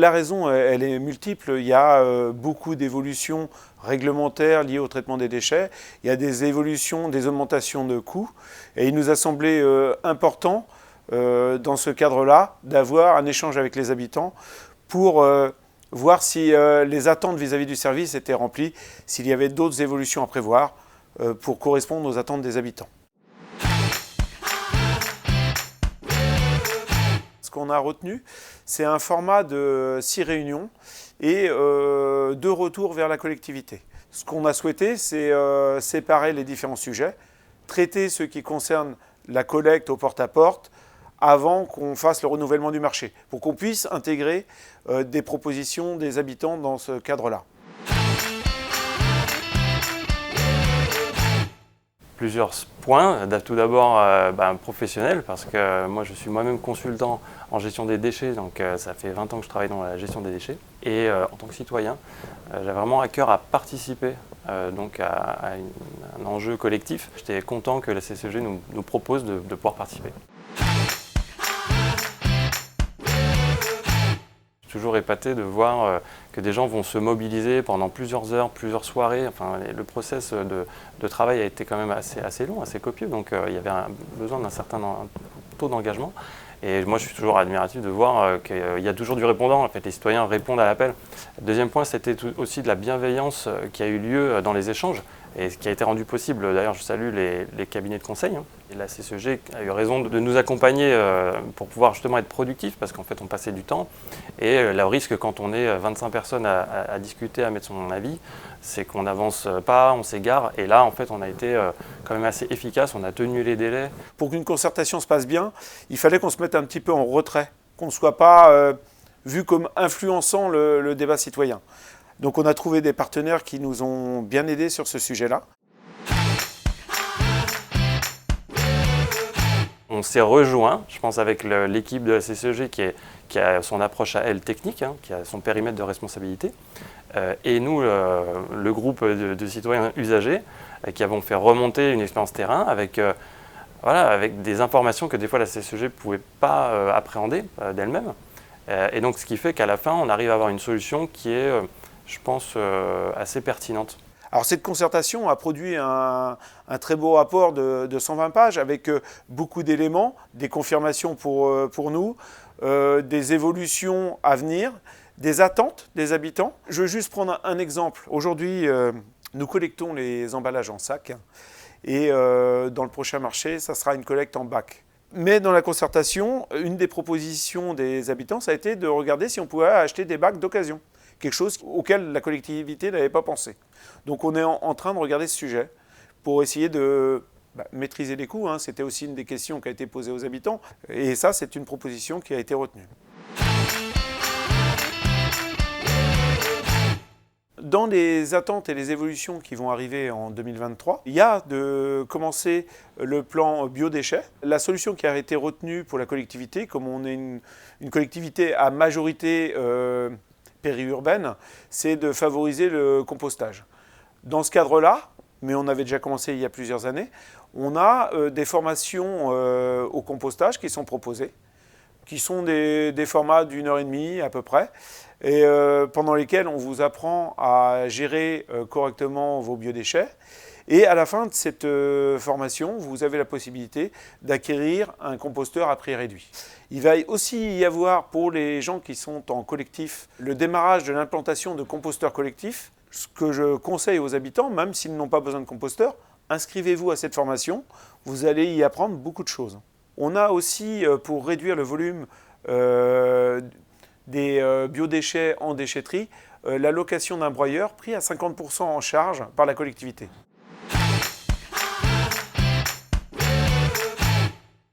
La raison, elle est multiple. Il y a beaucoup d'évolutions réglementaires liées au traitement des déchets. Il y a des évolutions, des augmentations de coûts. Et il nous a semblé important, dans ce cadre-là, d'avoir un échange avec les habitants pour voir si les attentes vis-à-vis du service étaient remplies, s'il y avait d'autres évolutions à prévoir pour correspondre aux attentes des habitants. Ce qu'on a retenu, c'est un format de 6 réunions et 2 retours vers la collectivité. Ce qu'on a souhaité, c'est séparer les différents sujets, traiter ce qui concerne la collecte au porte-à-porte avant qu'on fasse le renouvellement du marché, pour qu'on puisse intégrer des propositions des habitants dans ce cadre-là. Plusieurs points. Tout d'abord professionnel, parce que moi je suis moi-même consultant en gestion des déchets, donc ça fait 20 ans que je travaille dans la gestion des déchets. Et en tant que citoyen, j'ai vraiment à cœur à participer donc à un enjeu collectif. J'étais content que la CCEG nous propose de pouvoir participer. Toujours épaté de voir que des gens vont se mobiliser pendant plusieurs heures, plusieurs soirées. Enfin, le process de travail a été quand même assez long, assez copieux, donc il y avait besoin d'un certain taux d'engagement. Et moi, je suis toujours admiratif de voir qu'il y a toujours du répondant. En fait, les citoyens répondent à l'appel. Deuxième point, c'était aussi de la bienveillance qui a eu lieu dans les échanges et ce qui a été rendu possible. D'ailleurs, je salue les cabinets de conseil. Et la CCEG a eu raison de nous accompagner pour pouvoir justement être productif, parce qu'en fait, on passait du temps. Et le risque, quand on est 25 personnes à discuter, à mettre son avis, c'est qu'on n'avance pas, on s'égare. Et là, en fait, on a été quand même assez efficace, on a tenu les délais. Pour qu'une concertation se passe bien, il fallait qu'on se mette un petit peu en retrait, qu'on ne soit pas vu comme influençant le débat citoyen. Donc on a trouvé des partenaires qui nous ont bien aidés sur ce sujet-là. On s'est rejoint, je pense, avec l'équipe de la CCEG qui a son approche à elle technique, qui a son périmètre de responsabilité. Et nous, le groupe de citoyens usagers, qui avons fait remonter une expérience terrain avec des informations que des fois la CCEG ne pouvait pas appréhender d'elle-même. Et donc ce qui fait qu'à la fin, on arrive à avoir une solution qui est, je pense, assez pertinente. Alors cette concertation a produit un très beau rapport de 120 pages avec beaucoup d'éléments, des confirmations pour nous, des évolutions à venir, des attentes des habitants. Je veux juste prendre un exemple. Aujourd'hui, nous collectons les emballages en sac et dans le prochain marché, ça sera une collecte en bac. Mais dans la concertation, une des propositions des habitants, ça a été de regarder si on pouvait acheter des bacs d'occasion. Quelque chose auquel la collectivité n'avait pas pensé. Donc on est en train de regarder ce sujet pour essayer de maîtriser les coûts. C'était aussi une des questions qui a été posée aux habitants. Et ça, c'est une proposition qui a été retenue. Dans les attentes et les évolutions qui vont arriver en 2023, il y a de commencer le plan biodéchets. La solution qui a été retenue pour la collectivité, comme on est une collectivité à majorité périurbaine, c'est de favoriser le compostage. Dans ce cadre-là, mais on avait déjà commencé il y a plusieurs années, on a des formations au compostage qui sont proposées, qui sont des formats d'1 heure et demie à peu près, et pendant lesquels on vous apprend à gérer correctement vos biodéchets. Et à la fin de cette formation, vous avez la possibilité d'acquérir un composteur à prix réduit. Il va aussi y avoir pour les gens qui sont en collectif le démarrage de l'implantation de composteurs collectifs. Ce que je conseille aux habitants, même s'ils n'ont pas besoin de composteur, inscrivez-vous à cette formation, vous allez y apprendre beaucoup de choses. On a aussi, pour réduire le volume des biodéchets en déchetterie, la location d'un broyeur pris à 50% en charge par la collectivité.